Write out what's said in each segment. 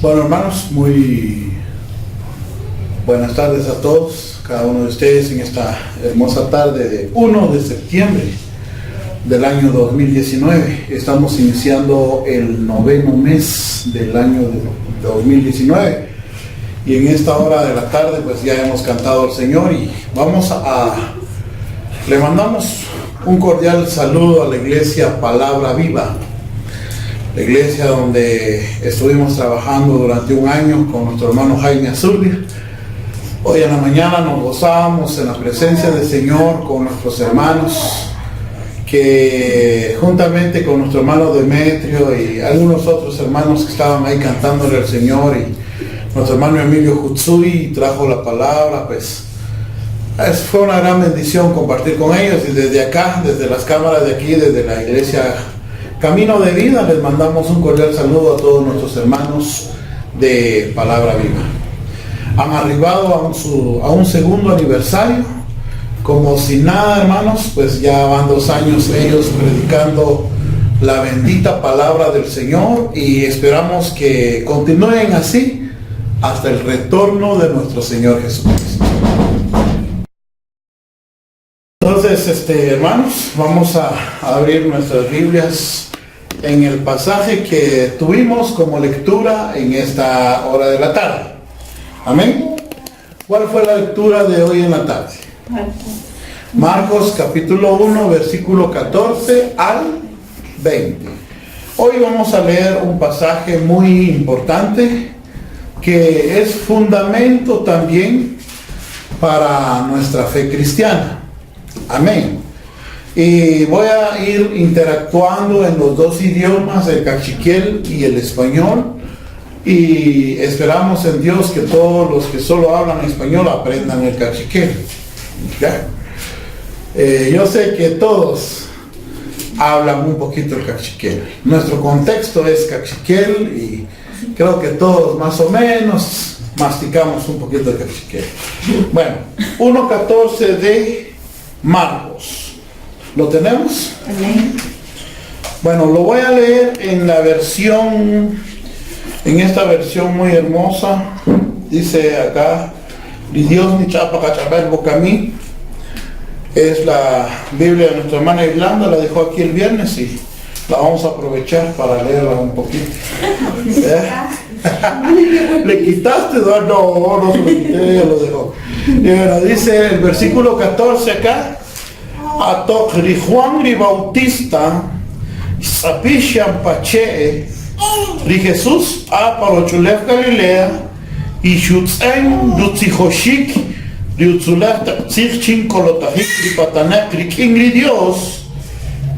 Bueno, hermanos, muy buenas tardes a todos, cada uno de ustedes en esta hermosa tarde de 1 de septiembre del año 2019. Estamos iniciando el 9º mes del año 2019 y en esta hora de la tarde pues ya hemos cantado al Señor y le mandamos un cordial saludo a la iglesia Palabra Viva, la iglesia donde estuvimos trabajando durante un año con nuestro hermano Jaime Azurdia. Hoy en la mañana nos gozábamos en la presencia del Señor con nuestros hermanos, que juntamente con nuestro hermano Demetrio y algunos otros hermanos que estaban ahí cantándole al Señor, y nuestro hermano Emilio Hutsui trajo la palabra, pues fue una gran bendición compartir con ellos. Y desde acá, desde las cámaras de aquí, desde la iglesia Camino de Vida, les mandamos un cordial saludo a todos nuestros hermanos de Palabra Viva. Han arribado a un segundo aniversario, como si nada, hermanos, pues ya van 2 años ellos predicando la bendita palabra del Señor, y esperamos que continúen así hasta el retorno de nuestro Señor Jesucristo. Entonces, hermanos, vamos a abrir nuestras Biblias en el pasaje que tuvimos como lectura en esta hora de la tarde. Amén. ¿Cuál fue la lectura de hoy en la tarde? Marcos capítulo 1, versículo 14 al 20. Hoy vamos a leer un pasaje muy importante que es fundamento también para nuestra fe cristiana. Amén. Y voy a ir interactuando en los 2 idiomas, el cachiquel y el español, y esperamos en Dios que todos los que solo hablan español aprendan el cachiquel. ¿Ya? Yo sé que todos hablan un poquito el cachiquel. Nuestro contexto es cachiquel y creo que todos más o menos masticamos un poquito el cachiquel. Bueno, 1:14 de Marcos. ¿Lo tenemos? Amén. Bueno, lo voy a leer en esta versión muy hermosa. Dice acá, Dios ni chapa cachapel bocamí. Es la Biblia de nuestra hermana Irlanda, la dejó aquí el viernes y la vamos a aprovechar para leerla un poquito. ¿Le quitaste? No se lo quité, ya lo dejó. Y bueno, dice el versículo 14 acá, a Juan Ri Bautista, Sapisham Pache, Ri Jesús a Parochulef Galilea, y Shutsen Dutzihoshik, Riutzulef Tzichin Kolotahik, Ripatanek, Rikingri Dios,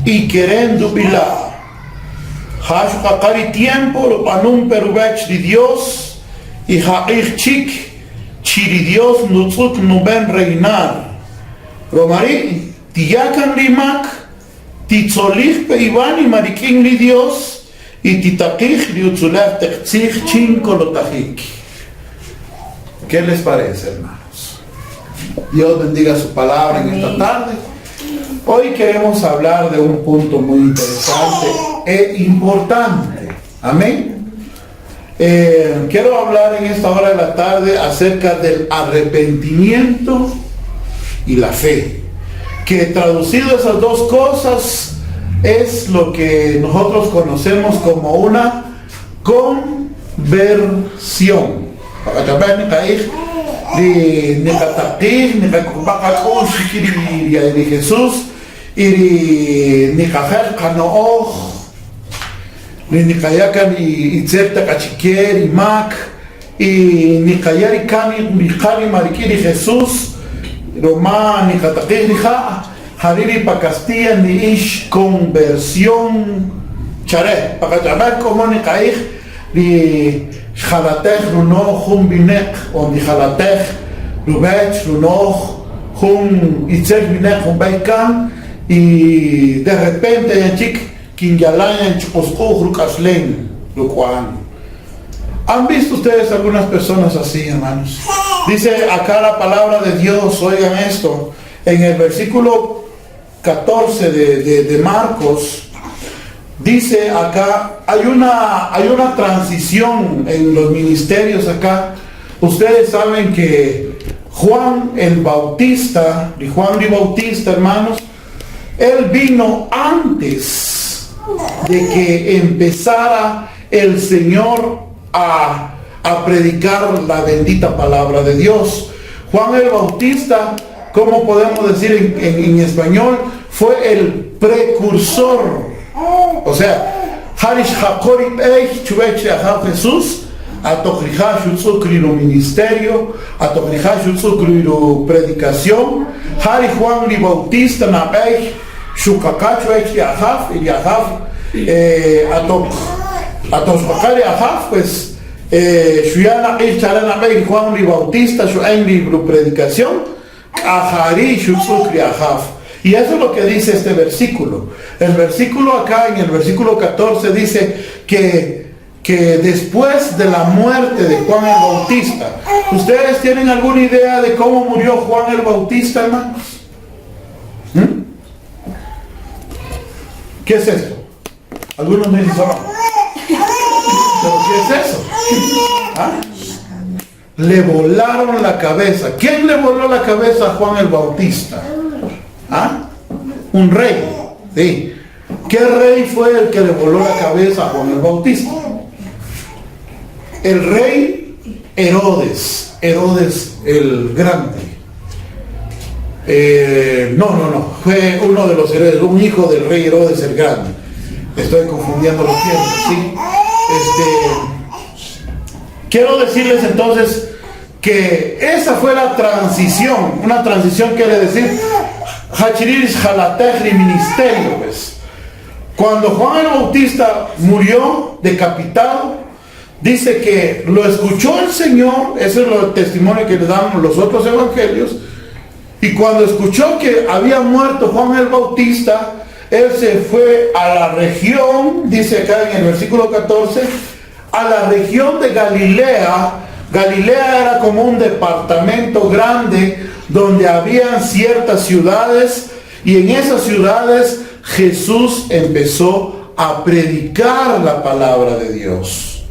y querendo Bilá. Hash Hakari tiempo, lo panum perubech de Dios, y Haich Chik, Chiri Dios, Nutzuk Nuben reinar. Romari, Tiyakan Rimak, Titzolich Peivan y Marikin li Dios, y Titakich Riutzulef Tzich Chinkolotahik. ¿Qué les parece, hermanos? Dios bendiga su palabra en esta tarde. Hoy queremos hablar de un punto muy interesante e importante. Amén. Quiero hablar en esta hora de la tarde acerca del arrepentimiento y la fe, que traducido esas 2 cosas es lo que nosotros conocemos como una conversión. De Jesús y ni cajer canooj ni cayacan y certa cachiquer y mac y ni callar y cami ni cami mariquir y Jesús Roma ni cataquir ni ja hariri pa Castilla ni ish conversión chare pa cachabar como ni caig ni jalatech runo jum binek o ni jalatech rubech runo jum itzel binek jum baikan. Y de repente chic quingyalayan chuposco rucaslen lucuan. ¿Han visto ustedes algunas personas así, hermanos? Dice acá la palabra de Dios, oigan esto, en el versículo 14 de Marcos, dice acá, hay una transición en los ministerios acá. Ustedes saben que Juan el Bautista, hermanos, él vino antes de que empezara el Señor a predicar la bendita palabra de Dios. Juan el Bautista, ¿cómo podemos decir en español? Fue el precursor. O sea, Harish Hakorit Eich Chueche Ajá Jesús, Atokrija Shutsukri lo ministerio, Atokrija Shutsukri lo predicación, Hari Juan el Bautista Nabeich, Shukakachu Eich Ajaf, y Ajaf, Atoshakari Ajaf, pues, Shuyana Eich Charana Beich Juan el Bautista, Shuain lo predicación, Ahari Shutsukri Ajaf. Y eso es lo que dice este versículo. El versículo acá, en el versículo 14, dice que después de la muerte de Juan el Bautista, ¿ustedes tienen alguna idea de cómo murió Juan el Bautista, hermanos? ¿Qué es esto? Algunos me dicen, ¿pero qué es eso? ¿Ah? Le volaron la cabeza. ¿Quién le voló la cabeza a Juan el Bautista? ¿Ah? Un rey. Sí. ¿Qué rey fue el que le voló la cabeza a Juan el Bautista? El rey Herodes el Grande. No, fue uno de los Herodes, un hijo del rey Herodes el Grande. Estoy confundiendo los tiempos, ¿sí? Quiero decirles entonces que esa fue la transición. Una transición quiere decir Hachiriris Jalatejri ministerio, pues. Cuando Juan el Bautista murió decapitado, dice que lo escuchó el Señor. Ese es el testimonio que le dan los otros evangelios. Y cuando escuchó que había muerto Juan el Bautista, él se fue a la región, dice acá en el versículo 14, a la región de Galilea. Galilea era como un departamento grande donde habían ciertas ciudades, y en esas ciudades Jesús empezó a predicar la palabra de Dios.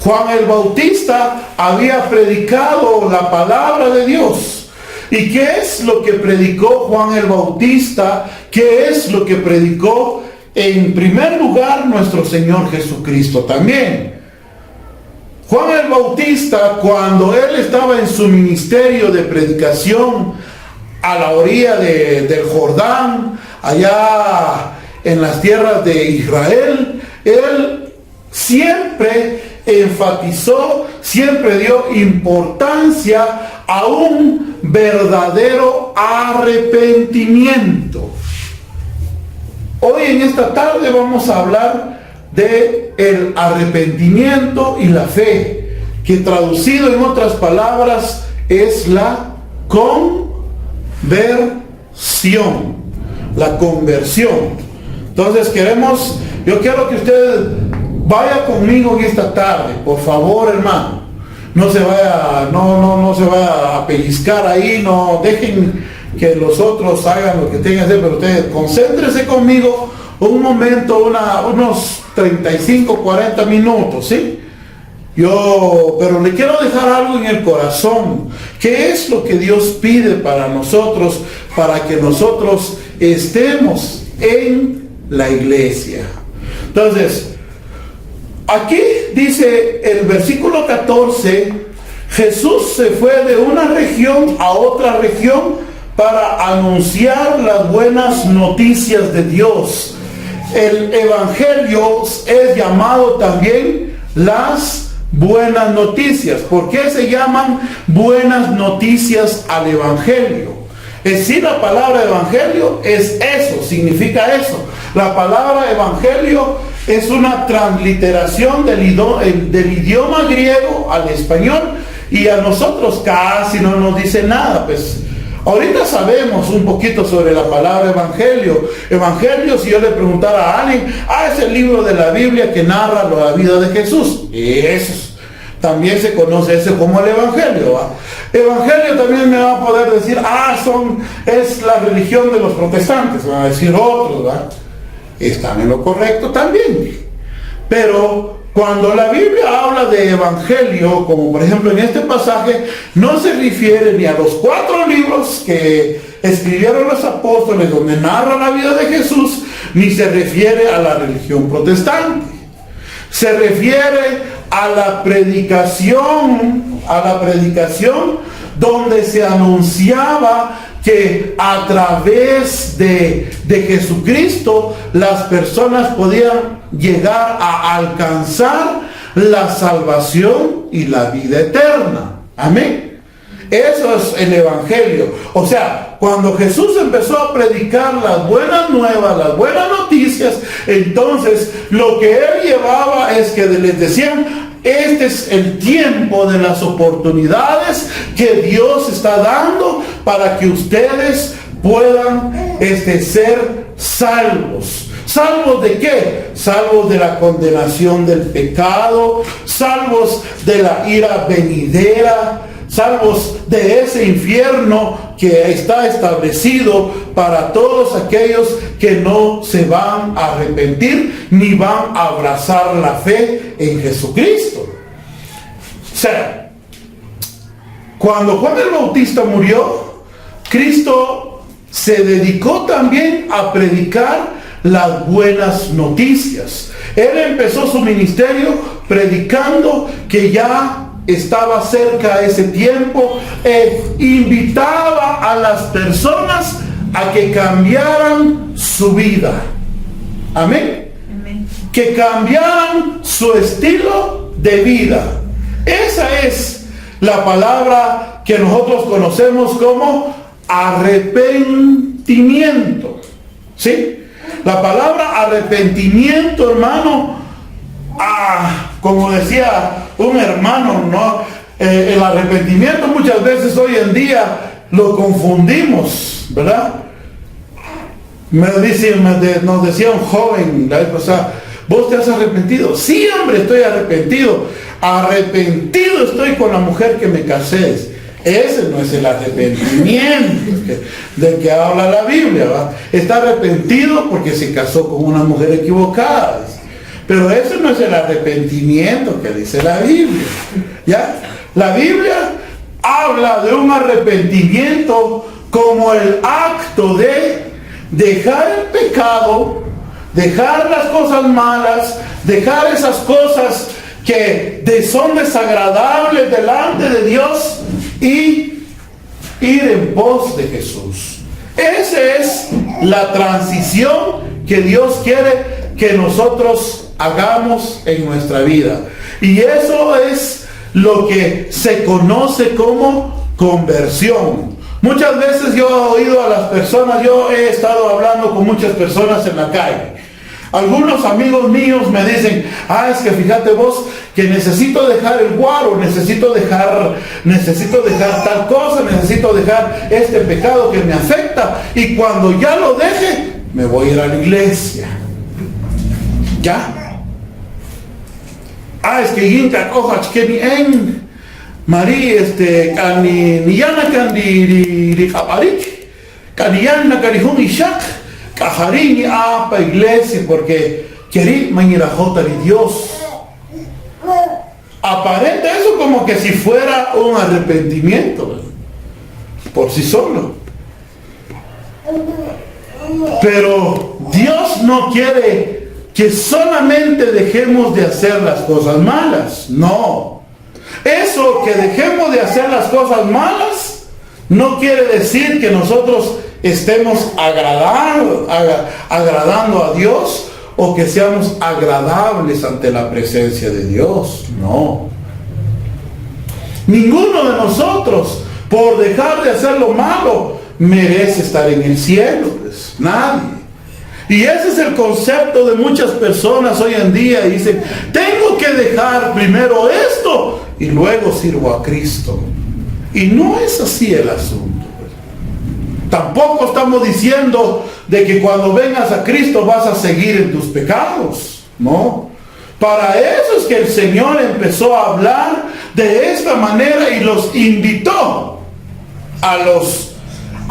Juan el Bautista había predicado la palabra de Dios. ¿Y qué es lo que predicó Juan el Bautista? ¿Qué es lo que predicó en primer lugar nuestro Señor Jesucristo también? Juan el Bautista, cuando él estaba en su ministerio de predicación a la orilla del Jordán, allá en las tierras de Israel, él siempre enfatizó, siempre dio importancia a un verdadero arrepentimiento. Hoy en esta tarde vamos a hablar de el arrepentimiento y la fe, que traducido en otras palabras es la conversión. La conversión. Entonces yo quiero que usted vaya conmigo en esta tarde, por favor, hermano. No se vaya a pellizcar ahí, no dejen que los otros hagan lo que tengan que hacer, pero usted concéntrese conmigo un momento, unos 35, 40 minutos, ¿sí? Pero le quiero dejar algo en el corazón. ¿Qué es lo que Dios pide para nosotros, para que nosotros estemos en la iglesia? Entonces, aquí dice el versículo 14, Jesús se fue de una región a otra región para anunciar las buenas noticias de Dios. El evangelio es llamado también las buenas noticias. ¿Por qué se llaman buenas noticias al evangelio? Es decir, la palabra evangelio es eso, significa eso. La palabra evangelio es una transliteración del idioma griego al español, y a nosotros casi no nos dice nada, pues. Ahorita sabemos un poquito sobre la palabra evangelio. Evangelio, si yo le preguntara a alguien, es el libro de la Biblia que narra la vida de Jesús. Eso también se conoce ese como el evangelio, ¿va? Evangelio también me va a poder decir, es la religión de los protestantes, van a decir otros, ¿va? están en lo correcto también. Pero cuando la Biblia habla de evangelio, como por ejemplo en este pasaje, no se refiere ni a los 4 libros que escribieron los apóstoles donde narra la vida de Jesús, ni se refiere a la religión protestante. Se refiere a la predicación donde se anunciaba que a través de Jesucristo las personas podían llegar a alcanzar la salvación y la vida eterna. Amén. Eso es el evangelio. O sea, cuando Jesús empezó a predicar las buenas nuevas, las buenas noticias, entonces lo que él llevaba es que les decían: este es el tiempo de las oportunidades que Dios está dando para que ustedes puedan ser salvos. ¿Salvos de qué? Salvos de la condenación del pecado, salvos de la ira venidera, salvos de ese infierno que está establecido para todos aquellos que no se van a arrepentir ni van a abrazar la fe en Jesucristo. O sea, cuando Juan el Bautista murió, Cristo se dedicó también a predicar las buenas noticias. Él empezó su ministerio predicando que ya estaba cerca ese tiempo, invitaba a las personas a que cambiaran su vida. Amén. Amén. Que cambiaran su estilo de vida. Esa es la palabra que nosotros conocemos como arrepentimiento. ¿Sí? La palabra arrepentimiento, hermano, como decía un hermano, ¿no? El arrepentimiento muchas veces hoy en día lo confundimos, ¿verdad? Nos decía un joven la vez pasada: ¿vos te has arrepentido? Sí, hombre, estoy arrepentido. Arrepentido estoy con la mujer que me casé. Ese no es el arrepentimiento del que habla la Biblia, ¿verdad? Está arrepentido porque se casó con una mujer equivocada. Pero eso no es el arrepentimiento que dice la Biblia. ¿Ya? La Biblia habla de un arrepentimiento como el acto de dejar el pecado, dejar las cosas malas, dejar esas cosas que son desagradables delante de Dios y ir en pos de Jesús. Esa es la transición que Dios quiere que nosotros hagamos en nuestra vida. Y eso es lo que se conoce como conversión. Muchas veces yo he oído a las personas, yo he estado hablando con muchas personas en la calle. Algunos amigos míos me dicen: es que fíjate vos que necesito dejar el guaro, necesito dejar tal cosa, necesito dejar este pecado que me afecta, y cuando ya lo deje me voy a ir a la iglesia. ¿Ya? Es que yinka ojach que ni en Marí ni yana candi caparik caniyana carijun ishak cajarini para iglesia porque querí mañirajota de Dios. Aparenta eso como que si fuera un arrepentimiento, ¿verdad? Por sí solo. Pero Dios no quiere que solamente dejemos de hacer las cosas malas. No. Eso que dejemos de hacer las cosas malas no quiere decir que nosotros estemos agradando a Dios o que seamos agradables ante la presencia de Dios. No. Ninguno de nosotros, por dejar de hacer lo malo, merece estar en el cielo. Pues nadie. Y ese es el concepto de muchas personas hoy en día. Dicen: tengo que dejar primero esto y luego sirvo a Cristo. Y no es así el asunto. Tampoco estamos diciendo de que cuando vengas a Cristo vas a seguir en tus pecados. No. Para eso es que el Señor empezó a hablar de esta manera y los invitó a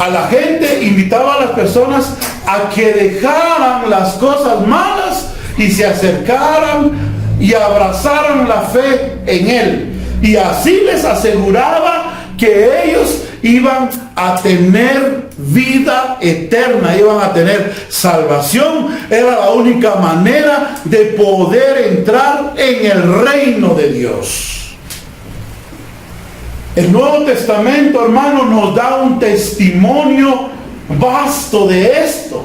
la gente, invitaba a las personas a que dejaran las cosas malas y se acercaran y abrazaran la fe en Él. Y así les aseguraba que ellos iban a tener vida eterna, iban a tener salvación. Era la única manera de poder entrar en el reino de Dios. El Nuevo Testamento, hermano, nos da un testimonio vasto de esto,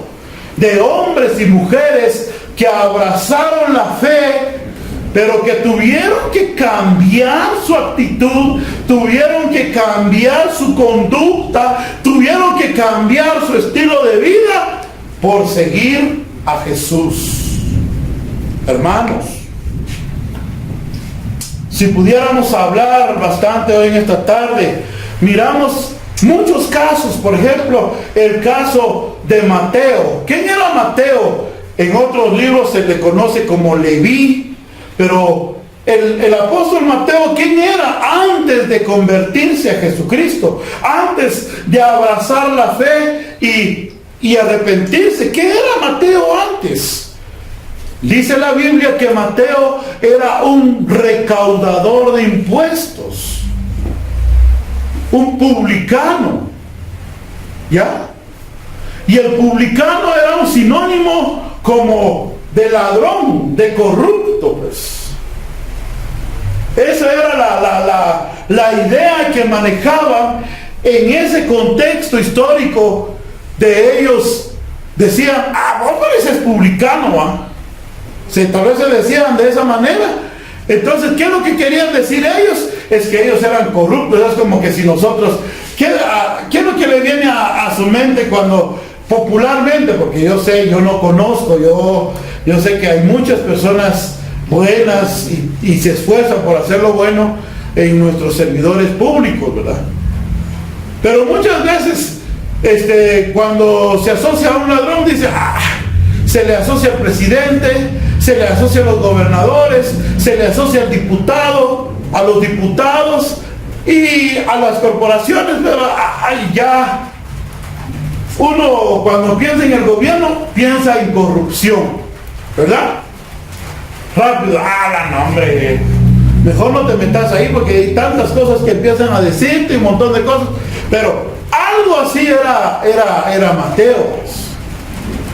de hombres y mujeres que abrazaron la fe, pero que tuvieron que cambiar su actitud, tuvieron que cambiar su conducta, tuvieron que cambiar su estilo de vida por seguir a Jesús. Hermanos, si pudiéramos hablar bastante hoy en esta tarde, miramos muchos casos. Por ejemplo, el caso de Mateo. ¿Quién era Mateo? En otros libros se le conoce como Leví, pero el apóstol Mateo, ¿quién era antes de convertirse a Jesucristo? Antes de abrazar la fe y arrepentirse. ¿Qué era Mateo antes? Dice la Biblia que Mateo era un recaudador de impuestos, un publicano, ¿ya? Y el publicano era un sinónimo como de ladrón, de corrupto, pues. Esa era la idea que manejaban en ese contexto histórico de ellos. Decían, vos pareces publicano, ¿ah? Tal vez se decían de esa manera. Entonces, ¿qué es lo que querían decir ellos? Es que ellos eran corruptos. Es como que si nosotros, ¿qué es lo que le viene a su mente cuando popularmente? Porque yo sé, yo no conozco, yo sé que hay muchas personas buenas y se esfuerzan por hacer lo bueno en nuestros servidores públicos, ¿verdad? Pero muchas veces cuando se asocia a un ladrón, dice, se le asocia al presidente, se le asocia a los gobernadores, se le asocia al diputado, a los diputados y a las corporaciones, pero ya uno cuando piensa en el gobierno piensa en corrupción, ¿verdad? Rápido, no hombre, mejor no te metas ahí porque hay tantas cosas que empiezan a decirte y un montón de cosas. Pero algo así era Mateo.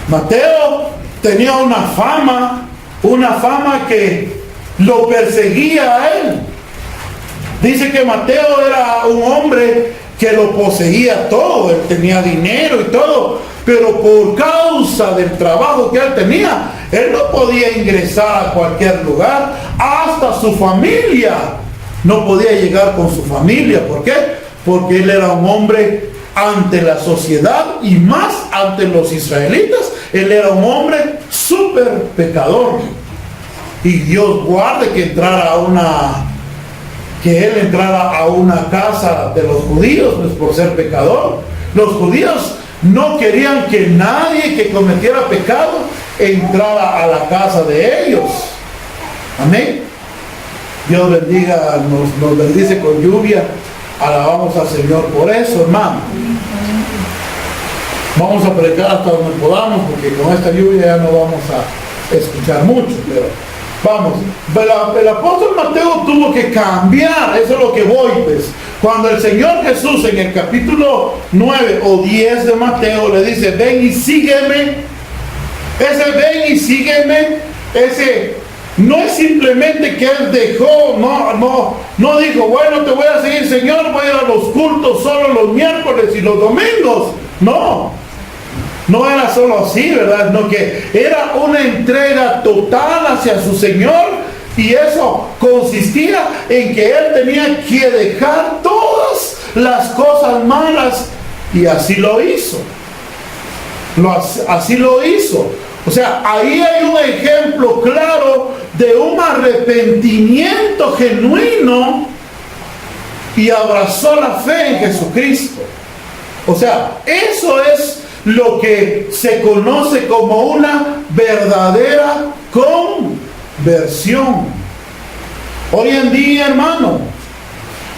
Mateo tenía una fama que lo perseguía a él. Dice que Mateo era un hombre que lo poseía todo, él tenía dinero y todo, pero por causa del trabajo que él tenía, él no podía ingresar a cualquier lugar, hasta su familia no podía llegar con su familia. ¿Por qué? Porque él era un hombre ante la sociedad y más ante los israelitas. Él era un hombre súper pecador, y Dios guarde que él entrara a una casa de los judíos, pues por ser pecador. Los judíos no querían que nadie que cometiera pecado entrara a la casa de ellos. Amén. Dios bendiga, nos bendice con lluvia. Alabamos al Señor por eso, hermano. Vamos a predicar hasta donde podamos, porque con esta lluvia ya no vamos a escuchar mucho, pero vamos. El apóstol Mateo tuvo que cambiar, eso es lo que voy, pues. Cuando el Señor Jesús en el capítulo 9 o 10 de Mateo le dice, ven y sígueme, ese ven y sígueme, ese no es simplemente que él dejó, no dijo, bueno, te voy a seguir, Señor, voy a ir a los cultos solo los miércoles y los domingos. No era solo así, ¿verdad? No, que era una entrega total hacia su Señor, y eso consistía en que él tenía que dejar todas las cosas malas, y así lo hizo. Así lo hizo. O sea, ahí hay un ejemplo claro de un arrepentimiento genuino, y abrazó la fe en Jesucristo. O sea, eso es lo que se conoce como una verdadera conversión. Hoy en día, hermano,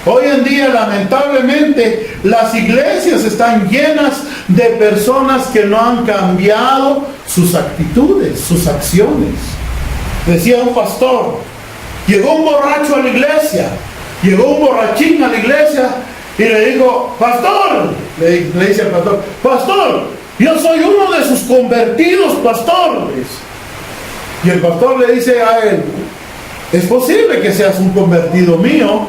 Hoy en día, lamentablemente, las iglesias están llenas de personas que no han cambiado sus actitudes, sus acciones. Decía un pastor, llegó un borracho a la iglesia, llegó un borrachín a la iglesia y le dijo, pastor, le dice al pastor, pastor, yo soy uno de sus convertidos, pastor. Y el pastor le dice a él, es posible que seas un convertido mío.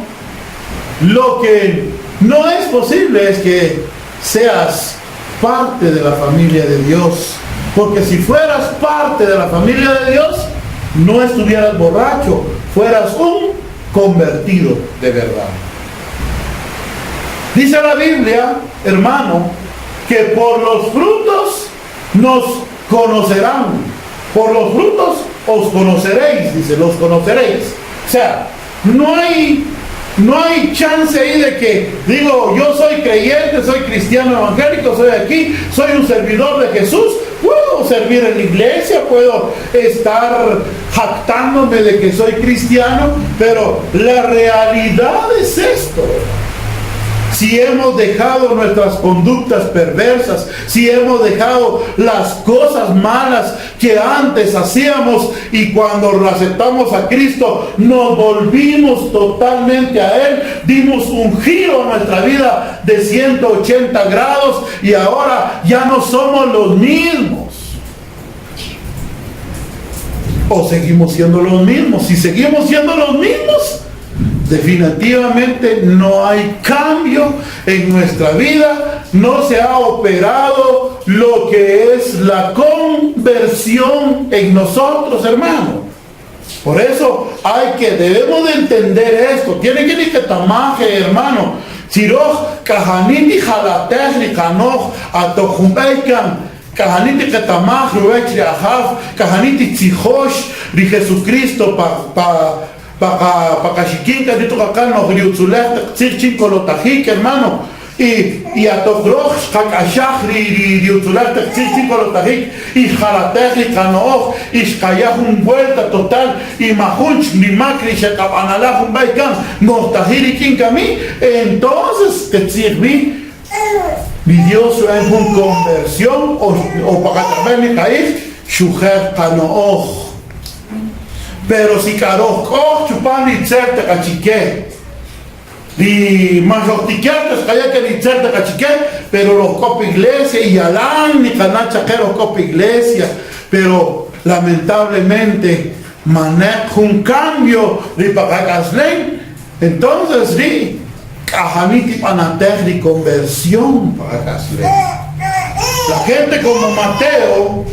Lo que no es posible es que seas parte de la familia de Dios. Porque si fueras parte de la familia de Dios, no estuvieras borracho, fueras un convertido de verdad. Dice la Biblia, hermano, que por los frutos nos conocerán. Por los frutos os conoceréis, dice, los conoceréis. O sea, no hay chance ahí de que, digo, yo soy creyente, soy cristiano evangélico, soy aquí, soy un servidor de Jesús, puedo servir en la iglesia, puedo estar jactándome de que soy cristiano, pero la realidad es esto. Si hemos dejado nuestras conductas perversas, si hemos dejado las cosas malas que antes hacíamos y cuando aceptamos a Cristo nos volvimos totalmente a Él, dimos un giro a nuestra vida de 180 grados y ahora ya no somos los mismos. ¿O seguimos siendo los mismos? Si seguimos siendo los mismos, definitivamente no hay cambio en nuestra vida, no se ha operado lo que es la conversión en nosotros, hermano. Por eso debemos de entender esto. Tiene que ir que tamaje, hermano. Siroch kahaniti jalatech kanoch atojumbeikan kahaniti que tamaj ruech riahaf kahaniti tzijosh ri Jesucristo Pakashikinka dito kakano riutzulech tzirchin kolotajik, hermano, y a togroch kakashach riutzulech tzirchin kolotajik y jalatech kanoch y shkayach un vuelta total y mahunch ni makri shekabanalach un baikan nostahiri kinkami. Entonces te sirvi mi Dios es una conversión o pakataben kaif shucher kanoch. Pero si karoch chupan y tzerte cachique y majotiquetes calla que ni tzerte cachique, pero los copa iglesia y alán ni canachaqueros copa iglesia, pero lamentablemente maneja un cambio de pagacaslen. Entonces di cajaniti panatech de conversión pagacaslen. La gente como Mateo,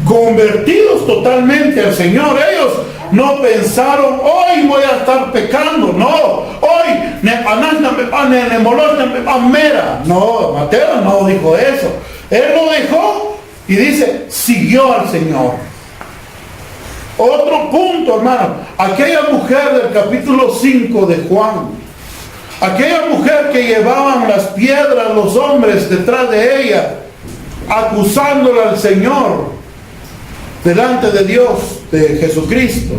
convertidos totalmente al Señor, ellos no pensaron, hoy voy a estar pecando, no, hoy no, Mateo no dijo eso, él lo dejó y dice, siguió al Señor. Otro punto, hermano, aquella mujer del capítulo 5 de Juan, aquella mujer que llevaban las piedras los hombres detrás de ella, acusándole al Señor delante de Dios, de Jesucristo.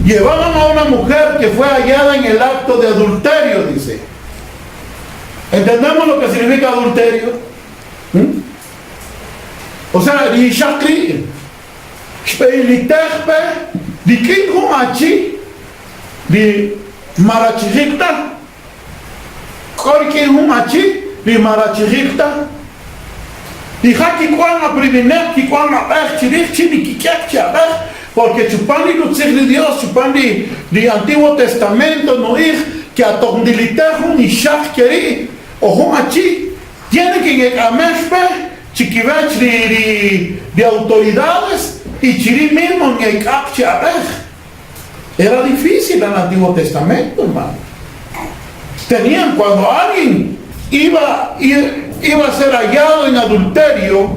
Llevaban a una mujer que fue hallada en el acto de adulterio, dice. ¿Entendemos lo que significa adulterio? O sea, Yishakri, Shpeilitechpe, di Kinhumachi, di Marachirikta, Korkinhumachi, di Marachirikta. Porque chupandi no de Dios, chupandi del Antiguo Testamento no ir que a tondilitejo ni shach queri o homachi tiene que en amespe chiquivech de autoridades y chiri mismo ni el era difícil en el Antiguo Testamento, hermano. Tenían cuando alguien iba a ser hallado en adulterio,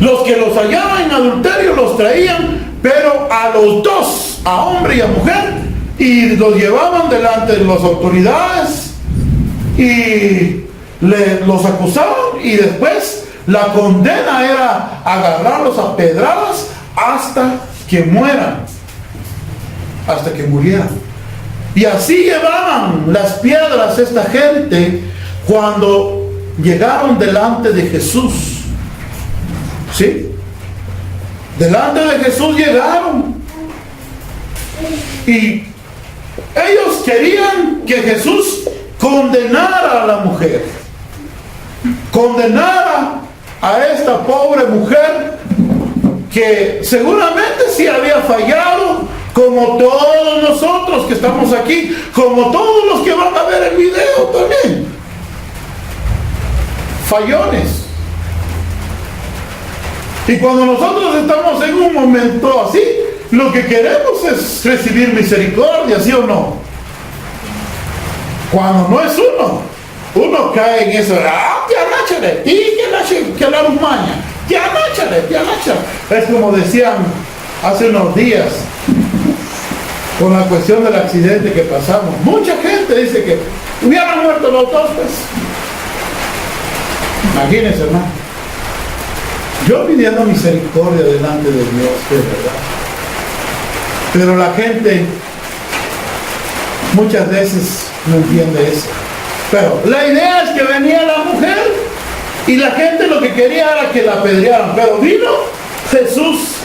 los que los hallaban en adulterio los traían, pero a los dos, a hombre y a mujer, y los llevaban delante de las autoridades y los acusaban, y después la condena era agarrarlos a pedradas hasta que mueran, hasta que murieran. Y así llevaban las piedras esta gente cuando llegaron delante de Jesús. ¿Sí? Delante de Jesús llegaron. Y ellos querían que Jesús condenara a la mujer. Condenara a esta pobre mujer que seguramente sí había fallado, como todos nosotros que estamos aquí, como todos los que van a ver el video también. Fallones. Y cuando nosotros estamos en un momento así, lo que queremos es recibir misericordia, ¿sí o no? Cuando no es uno cae en eso, que la rumaña, es como decían hace unos días, con la cuestión del accidente que pasamos. Mucha gente dice que hubieran muerto los dos, pues. Imagínense, hermano. Yo pidiendo misericordia delante de Dios, de verdad. Pero la gente muchas veces no entiende eso. Pero la idea es que venía la mujer y la gente lo que quería era que la apedrearan. Pero vino Jesús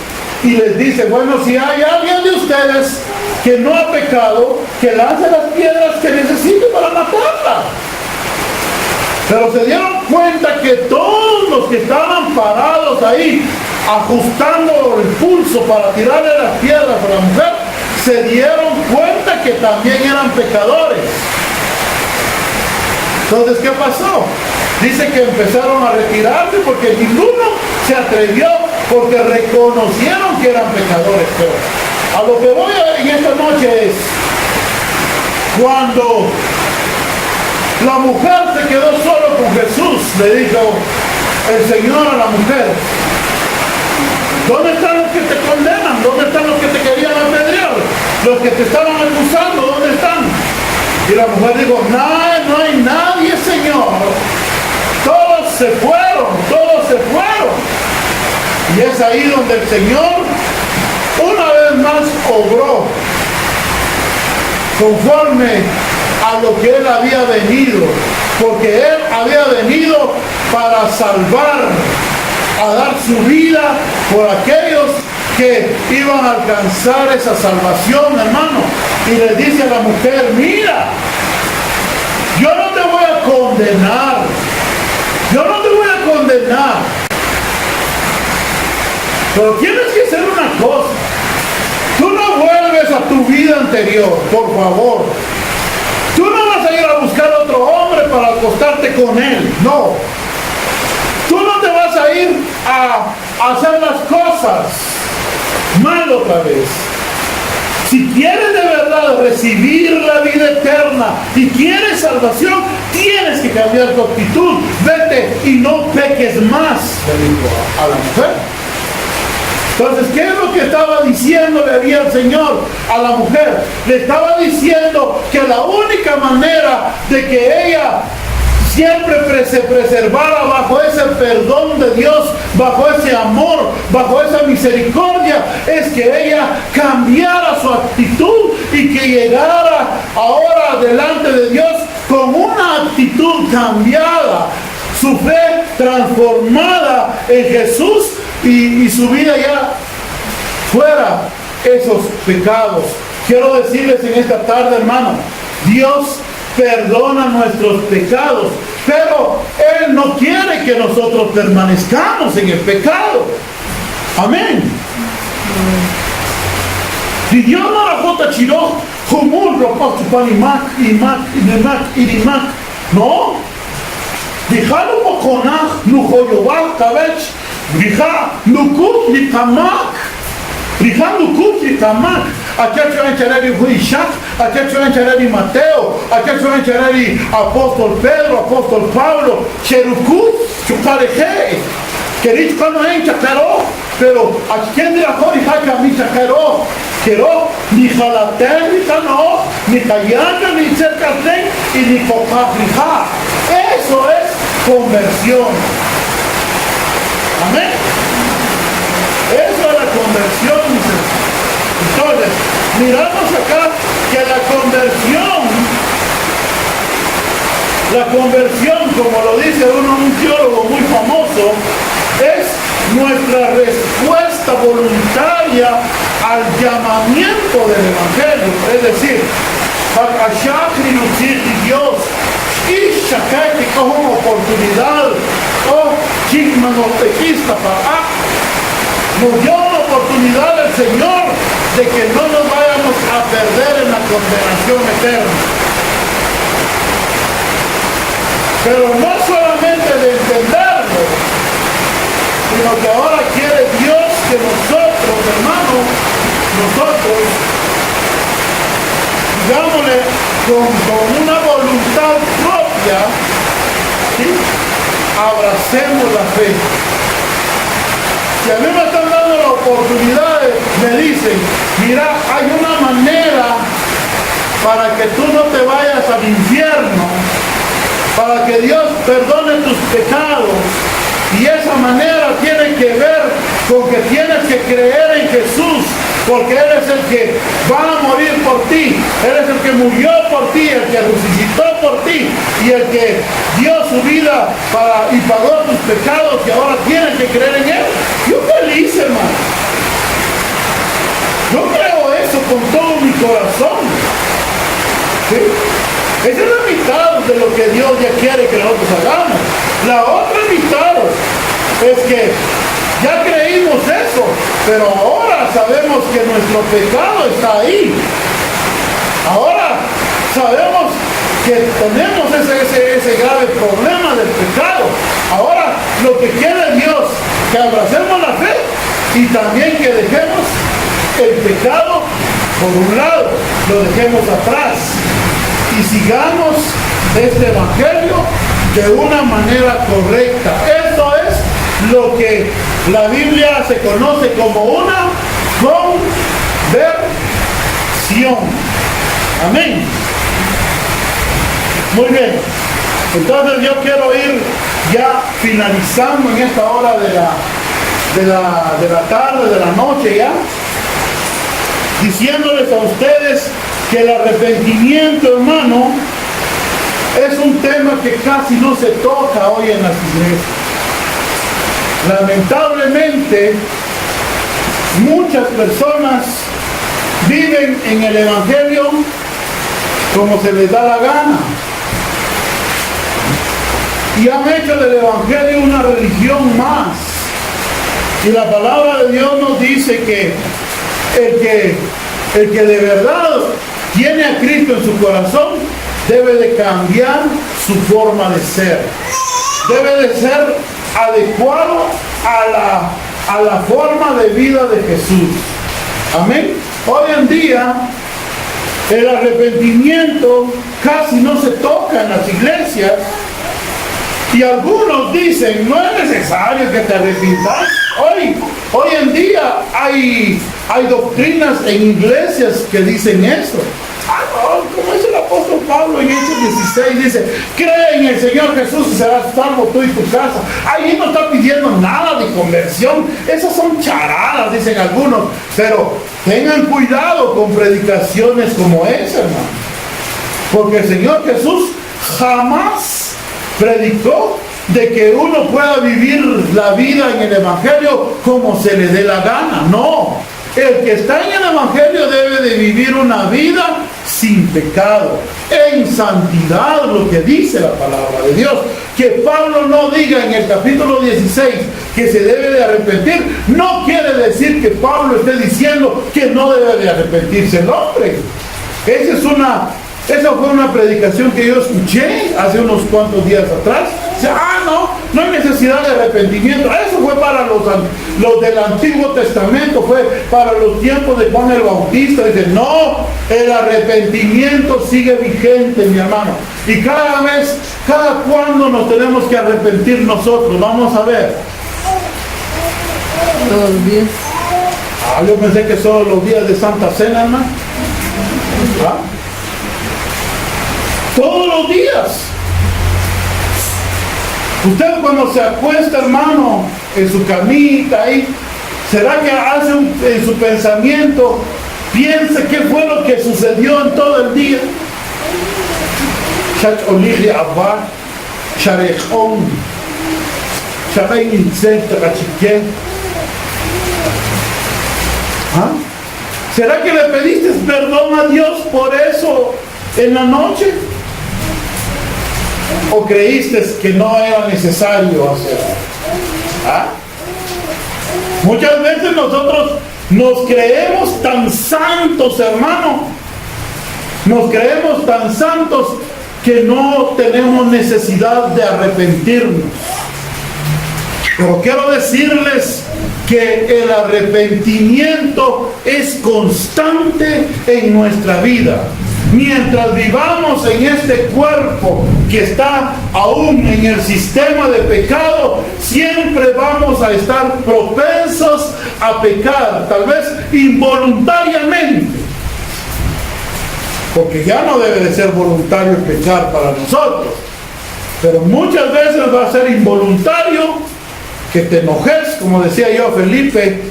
y les dice, bueno, si hay alguien de ustedes que no ha pecado, que lance las piedras que necesite para matarla. Pero se dieron cuenta que todos los que estaban parados ahí, ajustando el pulso para tirarle las piedras a la mujer, se dieron cuenta que también eran pecadores. Entonces, ¿qué pasó? Dice que empezaron a retirarse porque ninguno se atrevió, porque reconocieron que eran pecadores. Pero a lo que voy en esta noche es, cuando la mujer se quedó solo con Jesús, le dijo el Señor a la mujer, ¿dónde están los que te condenan? ¿Dónde están los que te querían apedrear? Los que te estaban acusando, ¿dónde están? Y la mujer dijo, no hay nadie, Señor. Todos se fueron. Y es ahí donde el Señor una vez más obró conforme a lo que Él había venido, porque Él había venido para salvar, a dar su vida por aquellos que iban a alcanzar esa salvación, hermano. Y le dice a la mujer, mira, yo no te voy a condenar, pero tienes que hacer una cosa. Tú no vuelves a tu vida anterior, por favor. Tú no vas a ir a buscar otro hombre para acostarte con él, no. Tú no te vas a ir a hacer las cosas mal otra vez. Si quieres de verdad recibir la vida eterna y quieres salvación, tienes que cambiar tu actitud. Vete y no peques más, le dijo a la mujer. Entonces, ¿qué es lo que estaba diciéndole había el Señor a la mujer? Le estaba diciendo que la única manera de que ella siempre se preservara bajo ese perdón de Dios, bajo ese amor, bajo esa misericordia, es que ella cambiara su actitud y que llegara ahora delante de Dios con una actitud cambiada, su fe transformada en Jesús y su vida ya fuera esos pecados. Quiero decirles en esta tarde, hermano, Dios perdona nuestros pecados, pero Él no quiere que nosotros permanezcamos en el pecado. Amén. Si Dios no la jota chiró, humur ropastu panimak, irimak, no. Dijalo mokonach, nujoyobal kabech, dija nukut nikamak, dija nukut nikamak. Aqui a gente era de Ishak, aqui a gente era de Mateo, aqui a gente era de apóstolo Pedro, apóstolo Paulo, Cherukut, Chukareje, querido quando a gente quero, pero aqui quem dirá que a mim quero, ni jalater, ni cano, ni callanga, ni cercatén, y ni cocabrija. Eso es conversión. Amén. Eso es la conversión, mis hermanos. Entonces, miramos acá que la conversión, como lo dice un teólogo muy famoso, es nuestra respuesta voluntaria al llamamiento del Evangelio. Es decir, Dios y Shakai que coja una oportunidad, nos dio la oportunidad del Señor de que no nos vayamos a perder en la condenación eterna. Pero no solamente de entenderlo, sino que ahora quiere Dios que nosotros, hermanos, digámosle, con una voluntad propia, ¿sí?, abracemos la fe. Si a mí me están dando la oportunidad, me dicen, mira, hay una manera para que tú no te vayas al infierno, para que Dios perdone tus pecados, y esa manera tiene que ver con que tienes que creer en Jesús, porque Él es el que va a morir por ti, Él es el que murió por ti, el que resucitó por ti, y el que dio su vida y pagó tus pecados, y ahora tienes que creer en Él. Yo feliz, hermano. Yo creo eso con todo mi corazón. ¿Sí? Esa es la mitad de lo que Dios ya quiere que nosotros hagamos. La otra mitad es que ya creímos eso, pero ahora sabemos que nuestro pecado está ahí. Ahora sabemos que tenemos ese grave problema del pecado. Ahora lo que quiere Dios, que abracemos la fe y también que dejemos el pecado por un lado, lo dejemos atrás y sigamos este evangelio de una manera correcta. Esto es lo que la Biblia se conoce como una conversión. Amén. Muy bien. Entonces yo quiero ir ya finalizando en esta hora de la tarde, de la noche ya, diciéndoles a ustedes que el arrepentimiento, hermano, es un tema que casi no se toca hoy en las iglesias. Lamentablemente, muchas personas viven en el evangelio como se les da la gana. Y han hecho del evangelio una religión más. Y la palabra de Dios nos dice que el que de verdad tiene a Cristo en su corazón debe de cambiar su forma de ser. Debe de ser adecuado a la forma de vida de Jesús. Amén. Hoy en día el arrepentimiento casi no se toca en las iglesias. Y algunos dicen, no es necesario que te arrepientas. Hoy en día hay doctrinas en iglesias que dicen eso. Como dice el apóstol Pablo en Hechos 16, dice, cree en el Señor Jesús y serás salvo tú y tu casa. Ahí no está pidiendo nada de conversión. Esas son charadas, dicen algunos. Pero tengan cuidado con predicaciones como esa, hermano. Porque el Señor Jesús jamás predicó de que uno pueda vivir la vida en el evangelio como se le dé la gana. No, el que está en el evangelio debe de vivir una vida sin pecado, en santidad, lo que dice la palabra de Dios. Que Pablo no diga en el capítulo 16 que se debe de arrepentir, no quiere decir que Pablo esté diciendo que no debe de arrepentirse el hombre. Esa fue una predicación que yo escuché hace unos cuantos días atrás. Dice, no hay necesidad de arrepentimiento. Eso fue para los del Antiguo Testamento, fue para los tiempos de Juan el Bautista. Dice, no, el arrepentimiento sigue vigente, mi hermano. Y cada cuando nos tenemos que arrepentir nosotros. Vamos a ver. Todos los días. Yo pensé que solo los días de Santa Cena, hermano. Todos los días. Usted cuando se acuesta, hermano, en su camita ahí, ¿será que hace en su pensamiento, Piense qué fue lo que sucedió en todo el día. ¿Ah? ¿Será que le pediste perdón a Dios por eso en la noche? ¿O creíste que no era necesario hacerlo? ¿Ah? Muchas veces nosotros nos creemos tan santos, hermano. Nos creemos tan santos que no tenemos necesidad de arrepentirnos. Pero quiero decirles que el arrepentimiento es constante en nuestra vida. Mientras vivamos en este cuerpo que está aún en el sistema de pecado, siempre vamos a estar propensos a pecar, tal vez involuntariamente. Porque ya no debe de ser voluntario el pecar para nosotros. Pero muchas veces va a ser involuntario que te enojes, como decía yo a Felipe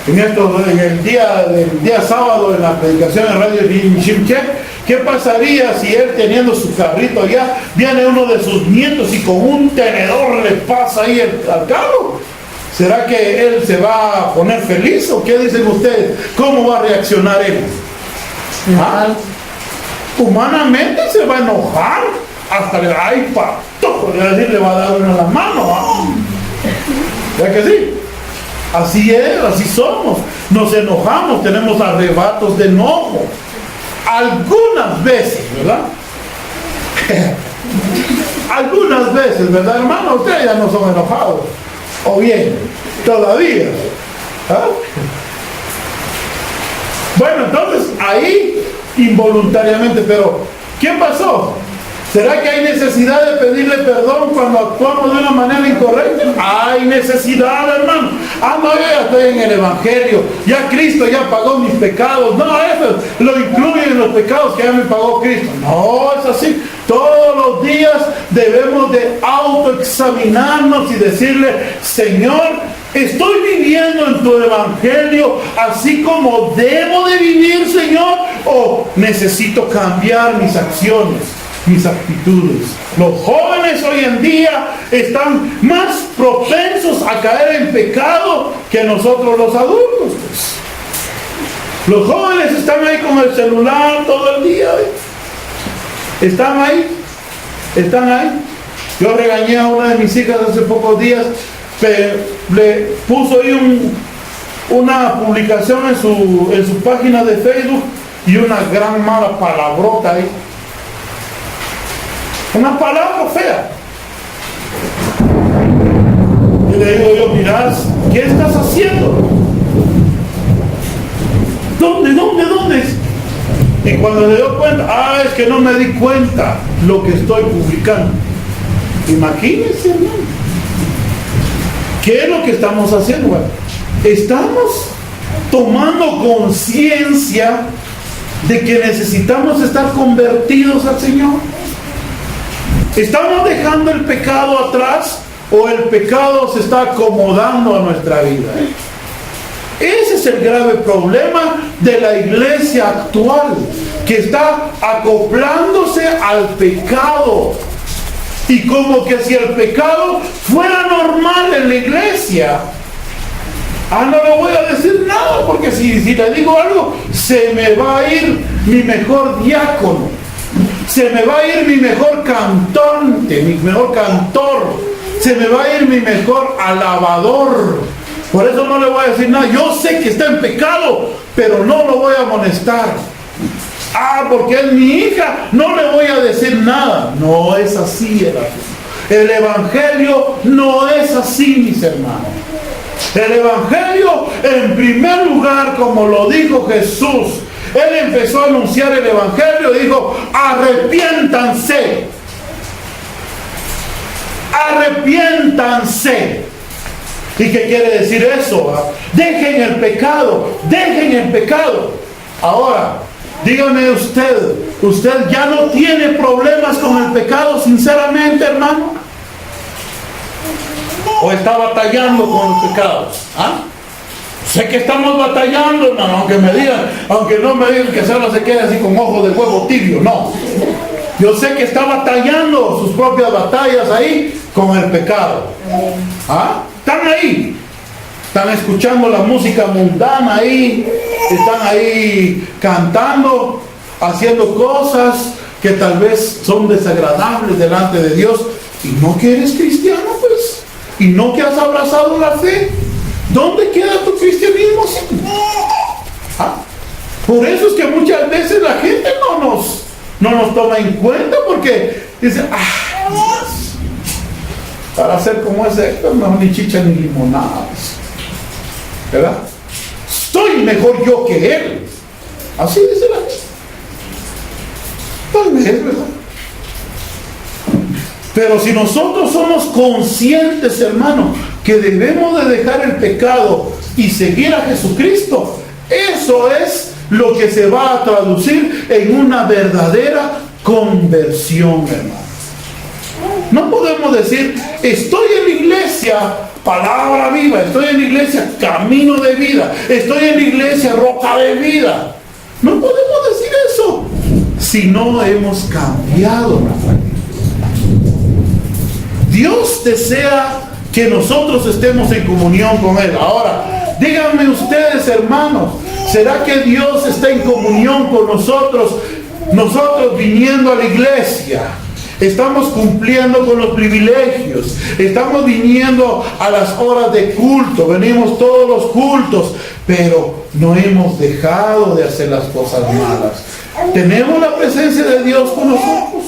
en el día sábado en la predicación en Radio Shimche. ¿Qué pasaría si él, teniendo su carrito allá, viene uno de sus nietos y con un tenedor le pasa ahí al carro? ¿Será que él se va a poner feliz o qué dicen ustedes? ¿Cómo va a reaccionar él? ¿Ah? Humanamente se va a enojar, hasta le va a ir patojo, le va a dar uno en la mano. ¿Ah? ¿Ya que sí? Así es, así somos. Nos enojamos, tenemos arrebatos de enojo. Algunas veces, ¿verdad? Algunas veces, ¿verdad, hermano? Ustedes ya no son enojados. O bien, todavía. ¿Ah? Bueno, entonces, ahí, involuntariamente, pero ¿qué pasó? ¿Será que hay necesidad de pedirle perdón cuando actuamos de una manera incorrecta? Hay necesidad, hermano. No, yo ya estoy en el Evangelio. Ya Cristo ya pagó mis pecados. No, eso lo incluye en los pecados que ya me pagó Cristo. No, es así. Todos los días debemos de autoexaminarnos y decirle, Señor, ¿estoy viviendo en tu Evangelio así como debo de vivir, Señor? ¿O necesito cambiar mis acciones, mis actitudes? Los jóvenes hoy en día están más propensos a caer en pecado que nosotros los adultos. Los jóvenes están ahí con el celular todo el día. Están ahí. Yo regañé a una de mis hijas hace pocos días, le puso ahí una publicación en su página de Facebook y una gran mala palabrota ahí. Una palabra fea. Y le digo yo, mirad, ¿qué estás haciendo? ¿Dónde? Y cuando le dio cuenta, es que no me di cuenta lo que estoy publicando. Imagínense, hermano. ¿Qué es lo que estamos haciendo? Bueno, estamos tomando conciencia de que necesitamos estar convertidos al Señor. ¿Estamos dejando el pecado atrás o el pecado se está acomodando a nuestra vida? Ese es el grave problema de la iglesia actual, que está acoplándose al pecado. Y como que si el pecado fuera normal en la iglesia. No le voy a decir nada, porque si le digo algo, se me va a ir mi mejor diácono. Se me va a ir mi mejor cantante, mi mejor cantor. Se me va a ir mi mejor alabador. Por eso no le voy a decir nada. Yo sé que está en pecado, pero no lo voy a amonestar. Porque es mi hija, no le voy a decir nada. No es así el asunto. El Evangelio no es así, mis hermanos. El Evangelio, en primer lugar, como lo dijo Jesús, Él empezó a anunciar el Evangelio y dijo, arrepiéntanse. Arrepiéntanse. ¿Y qué quiere decir eso? Dejen el pecado, dejen el pecado. Ahora, dígame usted ya no tiene problemas con el pecado, sinceramente, hermano. ¿O está batallando con los pecados? Sé que estamos batallando, hermano, aunque no me digan que solo se quede así con ojos de huevo tibio, no. Yo sé que está batallando sus propias batallas ahí con el pecado. ¿Ah? Están ahí. Están escuchando la música mundana ahí. Están ahí cantando, haciendo cosas que tal vez son desagradables delante de Dios. Y no que eres cristiano, pues. Y no que has abrazado la fe. ¿Dónde queda tu cristianismo? ¿Ah? Por eso es que muchas veces la gente no nos toma en cuenta, porque dice, Dios, para ser como ese, no, ni chicha ni limonada, ¿verdad? Estoy mejor yo que él. Así dice la gente. Tal vez, ¿verdad? Pero si nosotros somos conscientes, hermano, que debemos de dejar el pecado y seguir a Jesucristo, eso es lo que se va a traducir en una verdadera conversión, hermano. No podemos decir, estoy en la iglesia, palabra viva, estoy en la iglesia, camino de vida, estoy en la iglesia, roca de vida. No podemos decir eso si no hemos cambiado nuestra vida. Dios desea que nosotros estemos en comunión con Él. Ahora, díganme ustedes, hermanos, ¿será que Dios está en comunión con nosotros? Nosotros viniendo a la iglesia, estamos cumpliendo con los privilegios, estamos viniendo a las horas de culto, venimos todos los cultos, pero no hemos dejado de hacer las cosas malas. ¿Tenemos la presencia de Dios con nosotros?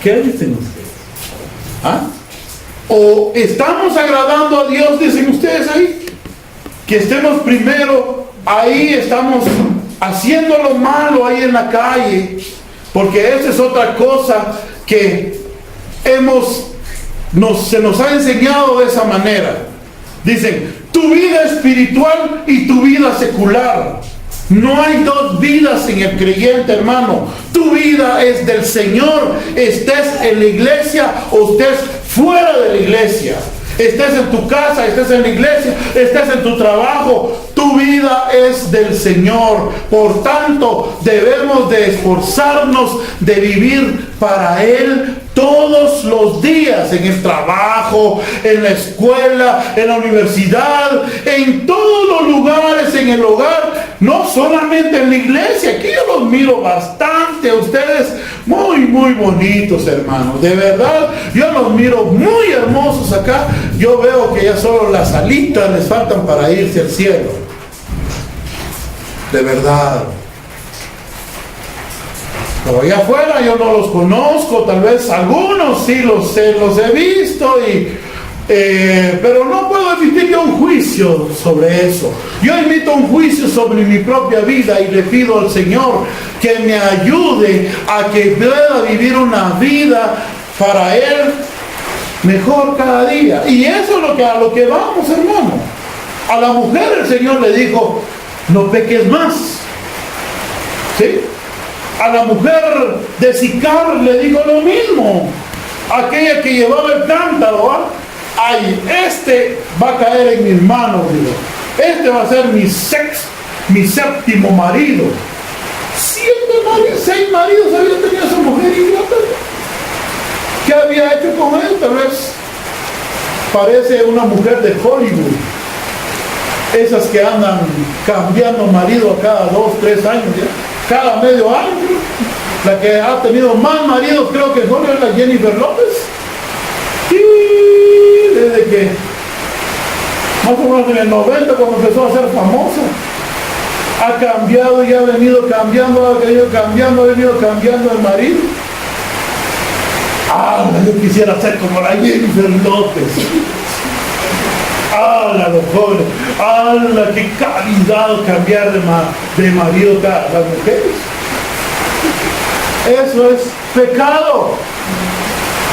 ¿Qué dicen ustedes? ¿Ah? ¿O estamos agradando a Dios, dicen ustedes ahí? Que estemos primero ahí, estamos haciendo lo malo ahí en la calle, porque esa es otra cosa que se nos ha enseñado de esa manera. Dicen, tu vida espiritual y tu vida secular. No hay dos vidas en el creyente, hermano. Tu vida es del Señor, estés en la iglesia o estés fuera de la iglesia. Estés en tu casa, estés en la iglesia, estés en tu trabajo, tu vida es del Señor. Por tanto, debemos de esforzarnos de vivir para Él todos los días, en el trabajo, en la escuela, en la universidad, en todos los lugares, en el hogar, no solamente en la iglesia. Aquí yo los miro bastante a ustedes, muy bonitos, hermanos, de verdad, yo los miro muy hermosos acá. Yo veo que ya solo las alitas les faltan para irse al cielo, de verdad. Pero allá afuera yo no los conozco, tal vez algunos sí los he visto, pero no puedo emitir yo un juicio sobre eso. Yo emito un juicio sobre mi propia vida y le pido al Señor que me ayude a que pueda vivir una vida para Él mejor cada día. Y eso es a lo que vamos, hermano. A la mujer el Señor le dijo, no peques más. ¿Sí? A la mujer de Sicar le dijo lo mismo. Aquella que llevaba el cántaro, ay, este va a caer en mis manos, digo. Este va a ser mi séptimo marido. 6 maridos había tenido esa mujer idiota. ¿Qué había hecho con él? Tal vez parece una mujer de Hollywood. Esas que andan cambiando marido a cada 2, 3 años, ¿ya? Cada medio año. La que ha tenido más maridos, creo que Hollywood, es la Jennifer López. Y desde que más o menos en el 90, cuando empezó a ser famosa, ha cambiado y ha venido cambiando, ha venido cambiando el marido. Yo quisiera ser como la Jennifer López. Los jóvenes, qué calidad cambiar de marido las mujeres. Eso es pecado.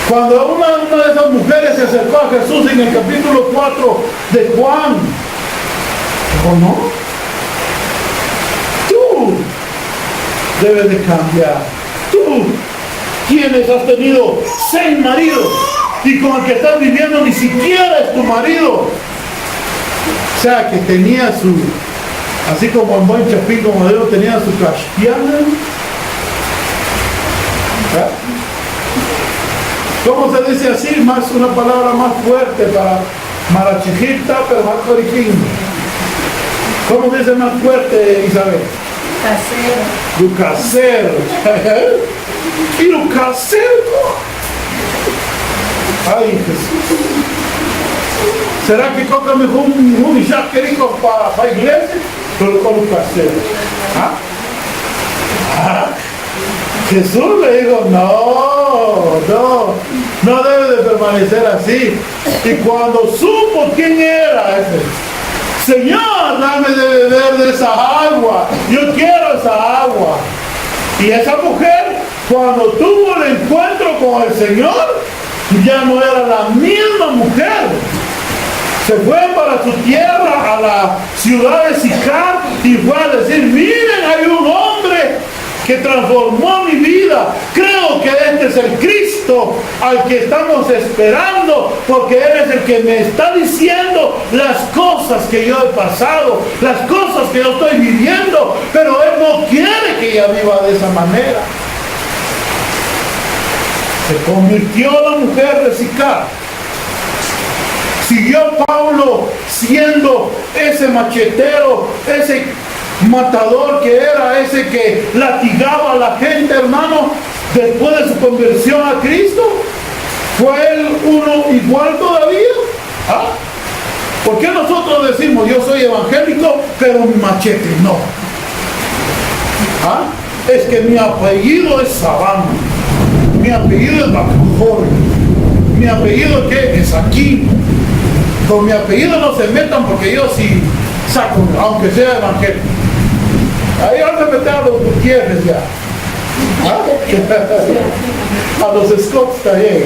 Cuando una de esas mujeres se acercó a Jesús en el capítulo 4 de Juan, ¿o no? Tú debes de cambiar. Tú, quienes has tenido 6 maridos y con el que estás viviendo ni siquiera es tu marido. O sea, que tenía su, así como en buen chapín, como Dios tenía su castiana. ¿Cómo se dice así? Más una palabra más fuerte para marachijita, pero más coriquín. ¿Cómo dice más fuerte, Isabel? Casero. Lo casero. Y lo casero. Ay, Jesús. ¿Será que coca mejor un jaquerico para iglesia? Pero con lo casero. Jesús le dijo, no debe de permanecer así. Y cuando supo quién era ese, Señor, dame de beber de esa agua, yo quiero esa agua. Y esa mujer, cuando tuvo el encuentro con el Señor, ya no era la misma mujer. Se fue para su tierra, a la ciudad de Sicar, y fue a decir, miren, hay un hombre que transformó mi vida. Creo que este es el Cristo al que estamos esperando, porque Él es el que me está diciendo las cosas que yo he pasado, las cosas que yo estoy viviendo, pero Él no quiere que ella viva de esa manera. Se convirtió la mujer de Sicar. Siguió Pablo siendo ese machetero, ese matador que era, ese que latigaba a la gente, hermano, después de su conversión a Cristo. ¿Fue él uno igual todavía? ¿Por qué nosotros decimos yo soy evangélico pero mi machete no? Es que mi apellido es Sabán, mi apellido es Bacajor, mi apellido ¿qué? Es Aquino. Con mi apellido no se metan porque yo sí saco, aunque sea evangélico. Ahí van a meter a los Gutiérrez ya. A los Scotts también.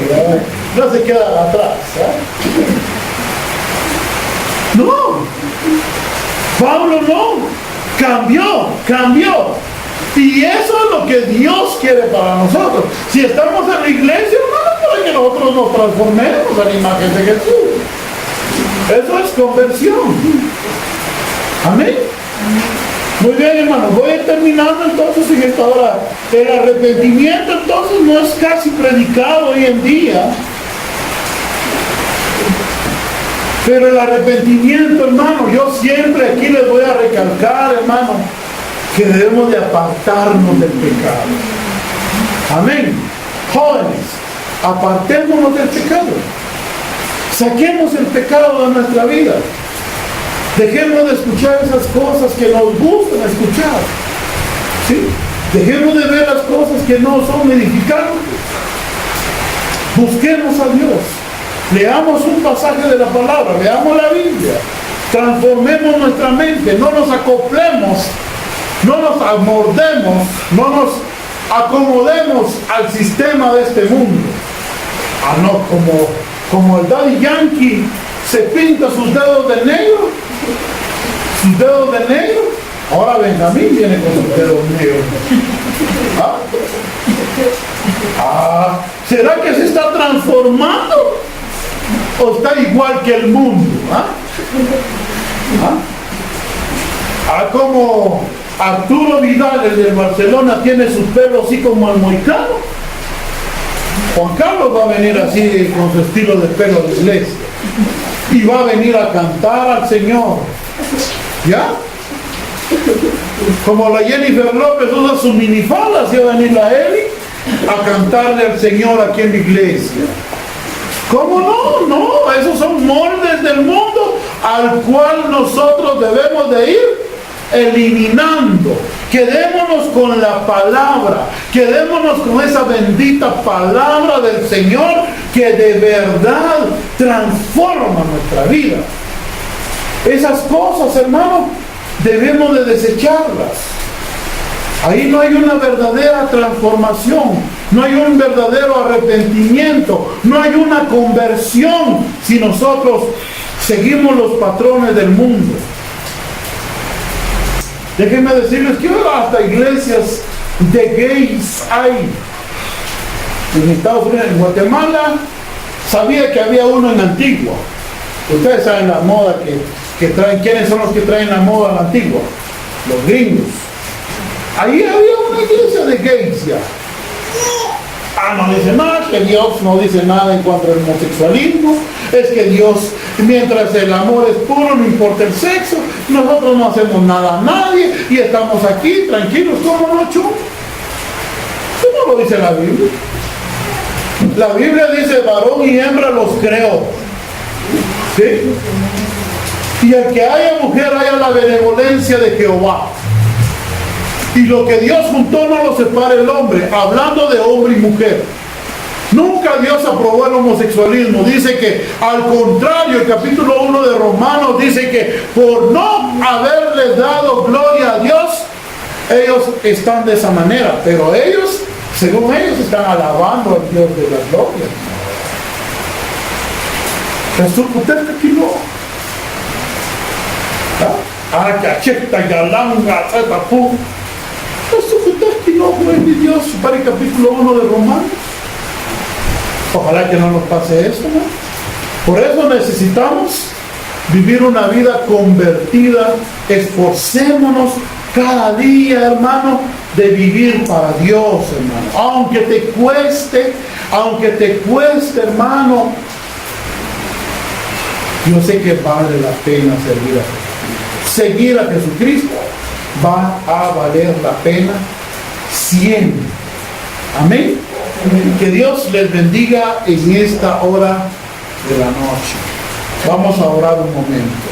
No se quedan atrás. No. Pablo no. Cambió. Y eso es lo que Dios quiere para nosotros. Si estamos en la iglesia, no para que nosotros nos transformemos a la imagen de Jesús. Eso es conversión. Amén. Muy bien, hermanos, voy a ir terminando entonces en esta hora. El arrepentimiento entonces no es casi predicado hoy en día. Pero el arrepentimiento, hermano, yo siempre aquí les voy a recalcar, hermano, que debemos de apartarnos del pecado. Amén. Jóvenes, apartémonos del pecado. Saquemos el pecado de nuestra vida. Dejemos de escuchar esas cosas que nos gustan escuchar. ¿Sí? Dejemos de ver las cosas que no son edificantes. Busquemos a Dios. Leamos un pasaje de la palabra. Leamos la Biblia. Transformemos nuestra mente. No nos acoplemos. No nos amordemos. No nos acomodemos al sistema de este mundo. No, como el Daddy Yankee se pinta sus dedos de negro. Sus dedos de negro. Ahora Benjamín viene con sus dedos negros. ¿Será que se está transformando? ¿O está igual que el mundo? Como Arturo Vidal, el del Barcelona, tiene su pelo así como el moicano. Juan Carlos va a venir así con su estilo de pelo de iglesia. Y va a venir a cantar al Señor. ¿Ya? Como la Jennifer López usa su minifalda, así va a venir la Eli a cantarle al Señor aquí en la iglesia. ¿Cómo no? No, esos son moldes del mundo al cual nosotros debemos de ir eliminando. Quedémonos con la palabra, quedémonos con esa bendita palabra del Señor que de verdad transforma nuestra vida. Esas cosas, hermano, debemos de desecharlas. Ahí no hay una verdadera transformación, no hay un verdadero arrepentimiento, no hay una conversión si nosotros seguimos los patrones del mundo. Déjenme decirles que hasta iglesias de gays hay en Estados Unidos. En Guatemala sabía que había uno en Antigua, Ustedes saben la moda que traen. ¿Quiénes son los que traen la moda antigua? Los gringos. Ahí había una iglesia de gays ya. No dice nada, que Dios no dice nada en cuanto al homosexualismo. Es que Dios, mientras el amor es puro, no importa el sexo, nosotros no hacemos nada a nadie y estamos aquí tranquilos. ¿Cómo no, Chu? ¿Cómo lo dice la Biblia? La Biblia dice: varón y hembra los creó. ¿Sí? Y el que haya mujer, haya la benevolencia de Jehová. Y lo que Dios juntó no lo separa el hombre, hablando de hombre y mujer. Nunca Dios aprobó el homosexualismo. Dice que al contrario, el capítulo 1 de Romanos dice que por no haberles dado gloria a Dios, ellos están de esa manera. Pero ellos, según ellos, están alabando al Dios de la gloria. Jesús, usted aquí no. Cacheta, galanga, pum. No es de Dios para el capítulo 1 de Romanos. Ojalá que no nos pase eso, ¿no? Por eso necesitamos vivir una vida convertida. Esforcémonos cada día, hermano, de vivir para Dios, hermano. Aunque te cueste, hermano, yo sé que vale la pena servir a Jesucristo. Seguir a Jesucristo va a valer la pena siempre. Amén. Que Dios les bendiga en esta hora de la noche. Vamos a orar un momento.